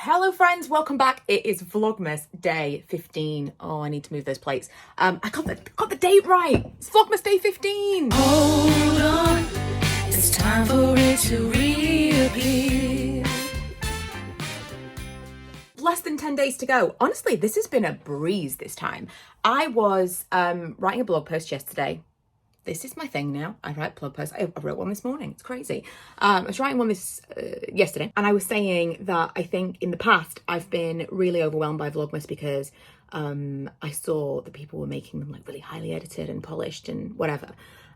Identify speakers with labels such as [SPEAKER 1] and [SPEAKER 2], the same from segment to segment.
[SPEAKER 1] Hello friends, welcome back. It is Vlogmas day 15. Oh, I need to move those plates. I got the date right. It's Vlogmas day 15.
[SPEAKER 2] Hold on, it's time for it to reappear.
[SPEAKER 1] Less than 10 days to go. Honestly, this has been a breeze this time. I was writing a blog post yesterday. This is my thing now. I write blog posts. I wrote one this morning. It's crazy. I was writing one yesterday, and I was saying that I think in the past I've been really overwhelmed by Vlogmas because I saw that people were making them like really highly edited and polished and whatever.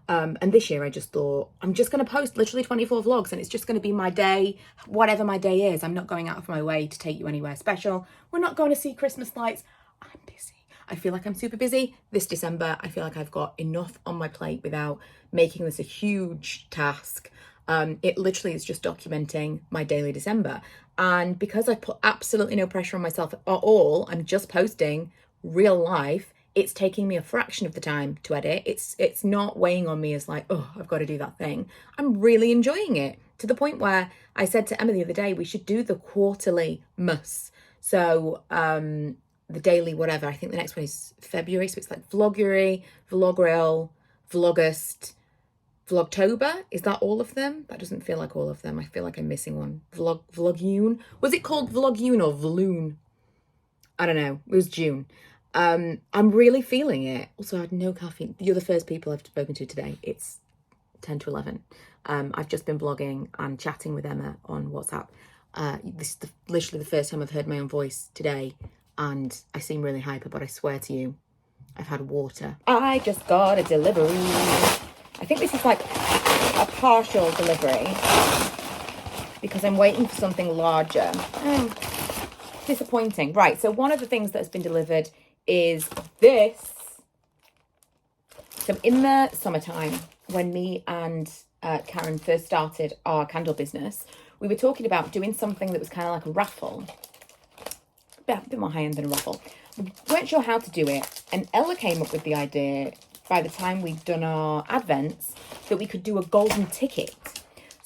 [SPEAKER 1] And this year I just thought, I'm just going to post literally 24 vlogs and it's just going to be my day, whatever my day is. I'm not going out of my way to take you anywhere special. We're not going to see Christmas lights. I'm busy. I feel like I'm super busy this December. I feel like I've got enough on my plate without making this a huge task. It literally is just documenting my daily December. And because I put absolutely no pressure on myself at all, I'm just posting real life. It's taking me a fraction of the time to edit. It's not weighing on me as like, oh, I've got to do that thing. I'm really enjoying it to the point where I said to Emma the other day, we should do the quarterly muss. So, the daily whatever, I think the next one is February, so it's like Vloguary, Vlogrel, Vlogust, Vlogtober. Is that all of them? That doesn't feel like all of them. I feel like I'm missing one. Vlogune. Was it called Vlogune or Vloon? I don't know. It was June. I'm really feeling it. Also, I had no caffeine. You're the first people I've spoken to today. It's 10 to 11. I've just been vlogging and chatting with Emma on WhatsApp. This is literally the first time I've heard my own voice today. And I seem really hyper, but I swear to you, I've had water. I just got a delivery. I think this is like a partial delivery because I'm waiting for something larger. Disappointing. Right, so one of the things that has been delivered is this. So in the summertime, when me and Karen first started our candle business, we were talking about doing something that was kind of like a raffle. A bit more high-end than a raffle. We weren't sure how to do it, and Ella came up with the idea by the time we'd done our advents that we could do a golden ticket.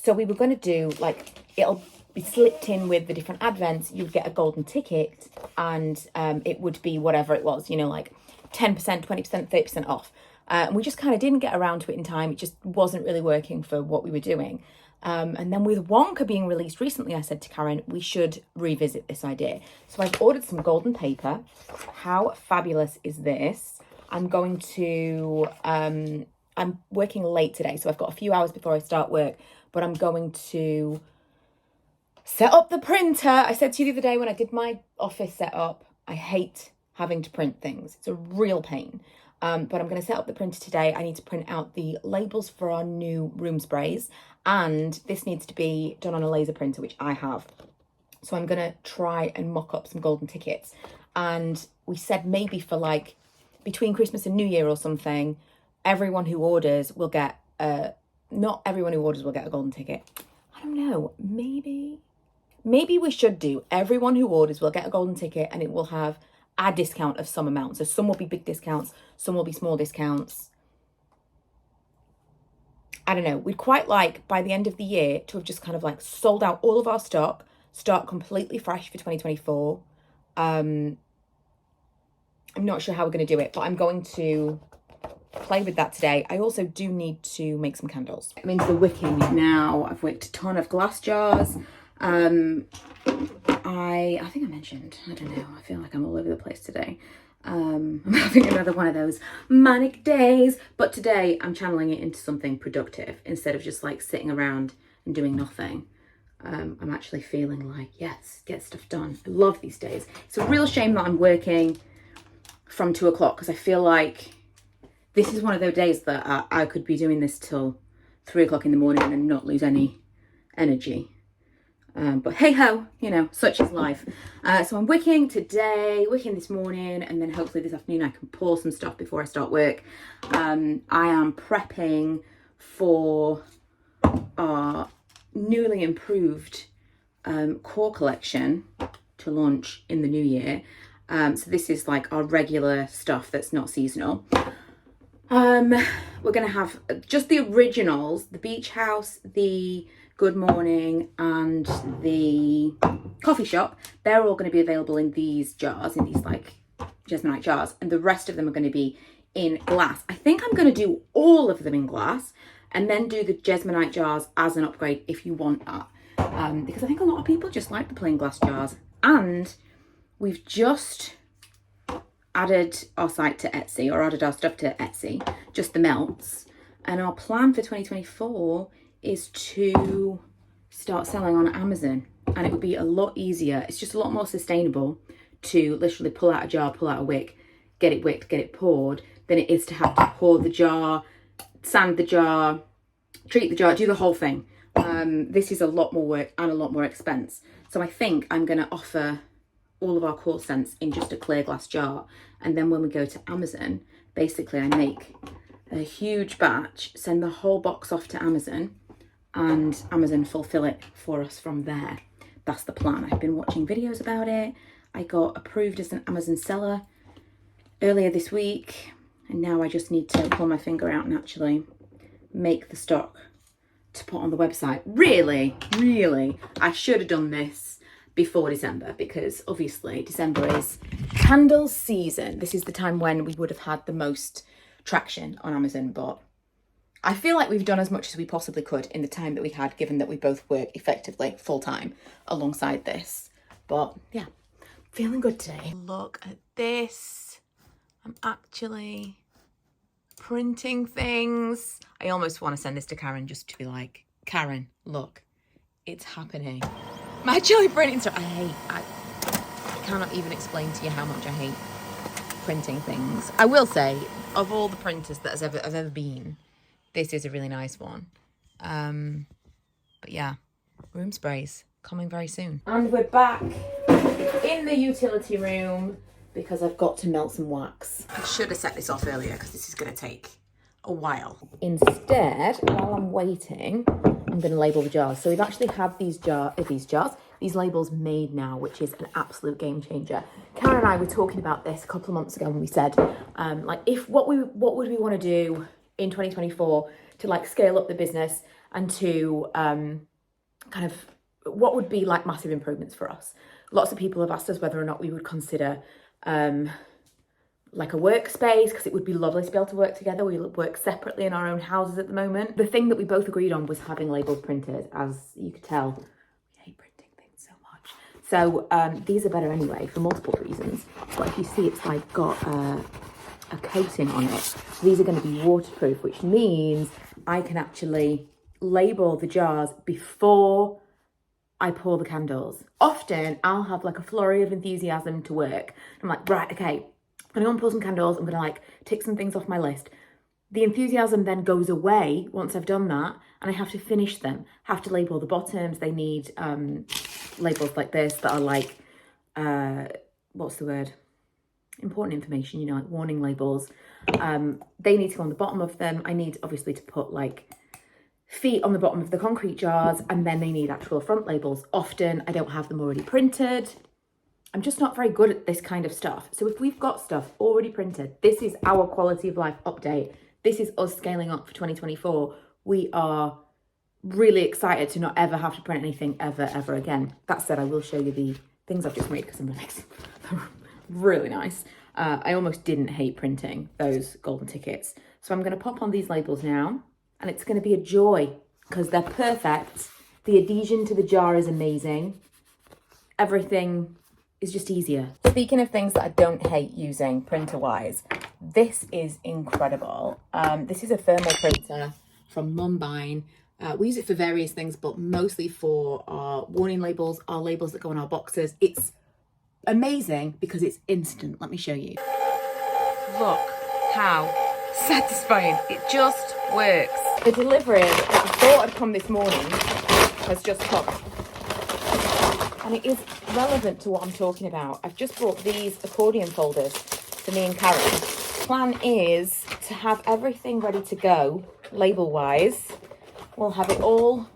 [SPEAKER 1] So we were going to do like, it'll be slipped in with the different advents. You'd get a golden ticket and it would be whatever it was, you know, like 10%, 20%, 30% off. And we just kind of didn't get around to it in time. It just wasn't really working for what we were doing. And then with Wonka being released recently, I said to Karen, we should revisit this idea. So I've ordered some golden paper. How fabulous is this? I'm going to, I'm working late today, so I've got a few hours before I start work, but I'm going to set up the printer. I said to you the other day when I did my office setup, I hate having to print things. It's a real pain. But I'm going to set up the printer today. I need to print out the labels for our new room sprays. And this needs to be done on a laser printer, which I have. So I'm going to try and mock up some golden tickets. And we said maybe for like between Christmas and New Year or something, everyone who orders will get, not everyone who orders will get a golden ticket. I don't know. Maybe we should do everyone who orders will get a golden ticket and it will have a discount of some amount. So some will be big discounts, some will be small discounts. I don't know. We'd quite like by the end of the year to have just kind of like sold out all of our stock, start completely fresh for 2024. I'm not sure how we're going to do it, but I'm going to play with that today. I also do need to make some candles. I'm into the wicking now. I've wicked a ton of glass jars. I think I mentioned, I don't know, I feel like I'm all over the place today. I'm having another one of those manic days, but today I'm channeling it into something productive instead of just like sitting around and doing nothing. I'm actually feeling like, yes, get stuff done. I love these days. It's a real shame that I'm working from 2 o'clock because I feel like this is one of those days that I could be doing this till 3 o'clock in the morning and not lose any energy. But hey ho, you know, such is life. So I'm wicking today, wicking this morning, and then hopefully this afternoon I can pour some stuff before I start work. I am prepping for our newly improved core collection to launch in the new year. So this is like our regular stuff that's not seasonal. We're going to have just the originals, the beach house, the Good Morning and the coffee shop, they're all going to be available in these jars, in these like Jesmonite jars, and the rest of them are going to be in glass. I think I'm going to do all of them in glass and then do the Jesmonite jars as an upgrade if you want that. Because I think a lot of people just like the plain glass jars. And we've just added our site to Etsy, or added our stuff to Etsy, just the melts. And our plan for 2024 is to start selling on Amazon. And it would be a lot easier. It's just a lot more sustainable to literally pull out a jar, pull out a wick, get it wicked, get it poured, than it is to have to pour the jar, sand the jar, treat the jar, do the whole thing. This is a lot more work and a lot more expense. So I think I'm going to offer all of our core scents in just a clear glass jar. And then when we go to Amazon, basically I make a huge batch, send the whole box off to Amazon, and Amazon fulfill it for us from there. That's the plan. I've been watching videos about it. I got approved as an Amazon seller earlier this week, and now I just need to pull my finger out and actually make the stock to put on the website. Really, I should have done this before December, because obviously December is candle season. This is the time when we would have had the most traction on Amazon, but I feel like we've done as much as we possibly could in the time that we had, given that we both work effectively full-time alongside this. But yeah, feeling good today. Look at this. I'm actually printing things. I almost want to send this to Karen just to be like, Karen, look, it's happening. I'm actually printing stuff. I cannot even explain to you how much I hate printing things. I will say, of all the printers that has ever been, this is a really nice one. But yeah, room sprays coming very soon. And we're back in the utility room because I've got to melt some wax. I should have set this off earlier because this is going to take a while. Instead, while I'm waiting, I'm going to label the jars. So we've actually had these labels made now, which is an absolute game changer. Karen and I were talking about this a couple of months ago when we said, like, what would we want to do in 2024 to like scale up the business and to kind of what would be like massive improvements for us. Lots of people have asked us whether or not we would consider like a workspace, because it would be lovely to be able to work together. We work separately in our own houses at the moment. The thing that we both agreed on was having labels printed. As you could tell, we hate printing things so much. So these are better anyway for multiple reasons. But if you see, it's like got a coating on it. These are going to be waterproof, which means I can actually label the jars before I pour the candles. Often I'll have like a flurry of enthusiasm to work. I'm like, right, okay, I'm gonna go and pour some candles. I'm gonna like tick some things off my list. The enthusiasm then goes away once I've done that, and I have to finish them. Have to label the bottoms. They need labels like this that are like, what's the word? Important information, you know, like warning labels. They need to go on the bottom of them. I need obviously to put like feet on the bottom of the concrete jars, and then they need actual front labels. Often I don't have them already printed. I'm just not very good at this kind of stuff. So if we've got stuff already printed, this is our quality of life update. This is us scaling up for 2024. We are really excited to not ever have to print anything ever again. That said, I will show you the things I've just made because I'm they're really nice. I almost didn't hate printing those golden tickets. So I'm going to pop on these labels now, and it's going to be a joy because they're perfect. The adhesion to the jar is amazing. Everything is just easier. Speaking of things that I don't hate using printer-wise, this is incredible. This is a thermal printer from Mumbine. We use it for various things, but mostly for our warning labels, our labels that go on our boxes. It's amazing because it's instant. Let me show you. Look how satisfying. It just works. The delivery that I thought had come this morning has just come. And it is relevant to what I'm talking about. I've just bought these accordion folders for me and Karen. Plan is to have everything ready to go, label-wise. We'll have it all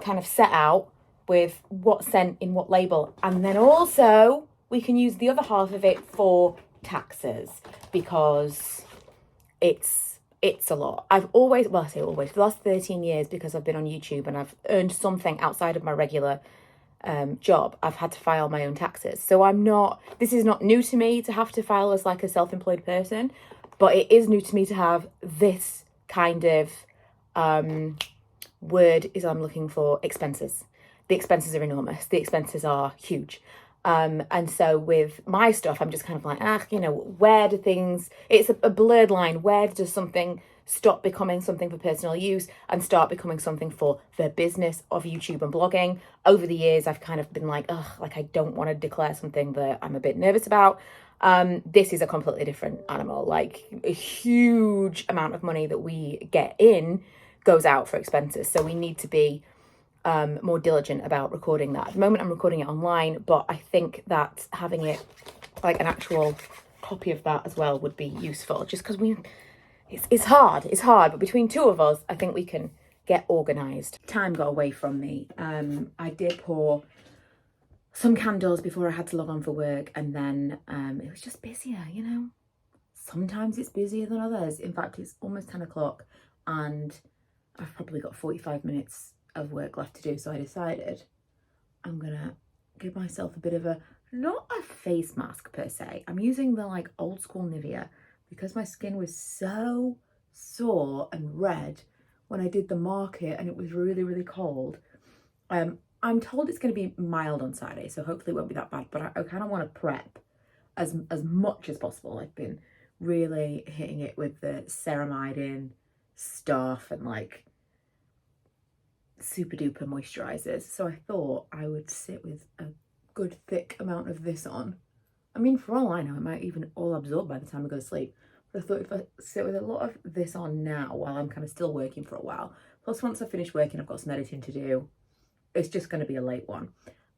[SPEAKER 1] kind of set out with what's sent in what label. And then also we can use the other half of it for taxes, because it's it's a lot. I've always, well, I say always, for the last 13 years, because I've been on YouTube and I've earned something outside of my regular job, I've had to file my own taxes. So this is not new to me to have to file as like a self-employed person, but it is new to me to have this kind of word is I'm looking for expenses. The expenses are enormous. The expenses are huge. And so with my stuff, I'm just kind of like, where do things, it's a blurred line. Where does something stop becoming something for personal use and start becoming something for the business of YouTube and blogging? Over the years, I've kind of been like, I don't want to declare something that I'm a bit nervous about. This is a completely different animal. Like, a huge amount of money that we get in goes out for expenses. So we need to be more diligent about recording that. At the moment I'm recording it online, but I think that having it like an actual copy of that as well would be useful, just because it's hard, but between two of us I think we can get organized. Time got away from me. I did pour some candles before I had to log on for work, and then it was just busier, sometimes it's busier than others. In fact, it's almost 10 o'clock and I've probably got 45 minutes of work left to do, so I decided I'm gonna give myself a bit of not a face mask per se. I'm using the like old school Nivea because my skin was so sore and red when I did the market and it was really, really cold. I'm told it's going to be mild on Saturday, so hopefully it won't be that bad, but I kind of want to prep as much as possible. I've been really hitting it with the ceramide in stuff and like super duper moisturizers, so I thought I would sit with a good thick amount of this on. I mean, for all I know, it might even all absorb by the time I go to sleep, but I thought if I sit with a lot of this on now while I'm kind of still working for a while, plus once I finish working I've got some editing to do, it's just going to be a late one,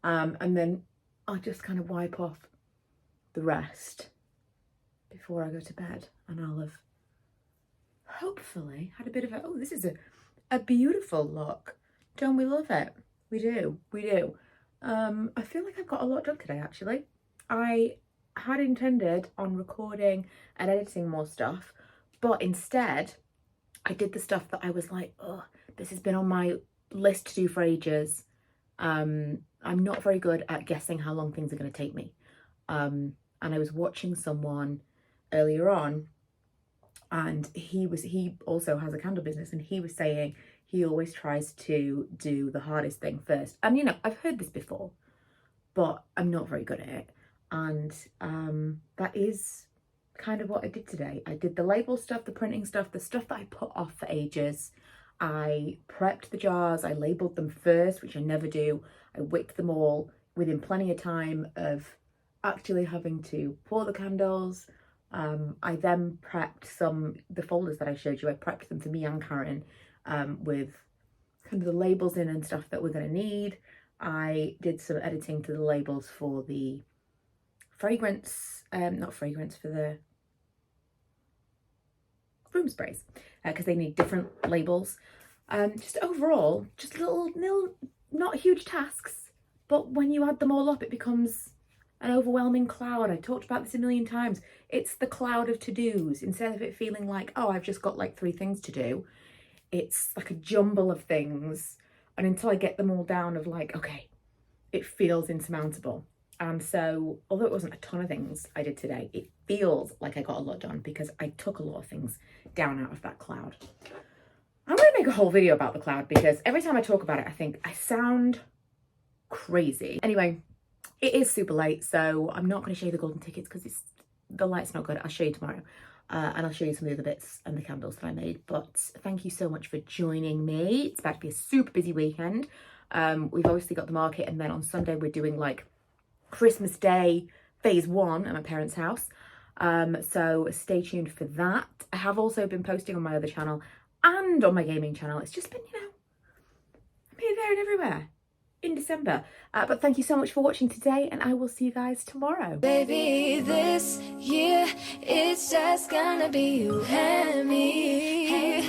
[SPEAKER 1] and then I'll just kind of wipe off the rest before I go to bed, and I'll have hopefully had a bit of this is a beautiful look. Don't we love it? We do. I feel like I've got a lot done today, actually. I had intended on recording and editing more stuff, but instead I did the stuff that I was like, this has been on my list to do for ages. I'm not very good at guessing how long things are going to take me. And I was watching someone earlier on, and he also has a candle business, and he was saying he always tries to do the hardest thing first. And I've heard this before, but I'm not very good at it. And that is kind of what I did today. I did the label stuff, the printing stuff, the stuff that I put off for ages. I prepped the jars, I labeled them first, which I never do. I wicked them all within plenty of time of actually having to pour the candles. I then prepped the folders that I showed you, I prepped them for me and Karen, with kind of the labels in and stuff that we're going to need. I did some editing to the labels for the fragrance, for the room sprays, because they need different labels. Just overall, just little, not huge tasks, but when you add them all up, it becomes an overwhelming cloud. I talked about this a million times. It's the cloud of to-dos. Instead of it feeling like, I've just got like 3 things to do, it's like a jumble of things. And until I get them all down of like, okay, it feels insurmountable. And so, although it wasn't a ton of things I did today, it feels like I got a lot done because I took a lot of things down out of that cloud. I'm going to make a whole video about the cloud because every time I talk about it, I think I sound crazy. Anyway, it is super late, so I'm not going to show you the golden tickets because the light's not good. I'll show you tomorrow. And I'll show you some of the other bits and the candles that I made. But thank you so much for joining me. It's about to be a super busy weekend. We've obviously got the market, and then on Sunday we're doing like Christmas Day phase 1 at my parents' house. So stay tuned for that. I have also been posting on my other channel and on my gaming channel. It's just been, I'm here, there and everywhere in December. But thank you so much for watching today, and I will see you guys tomorrow.
[SPEAKER 2] Baby, this year it's just gonna be you and me. Hey,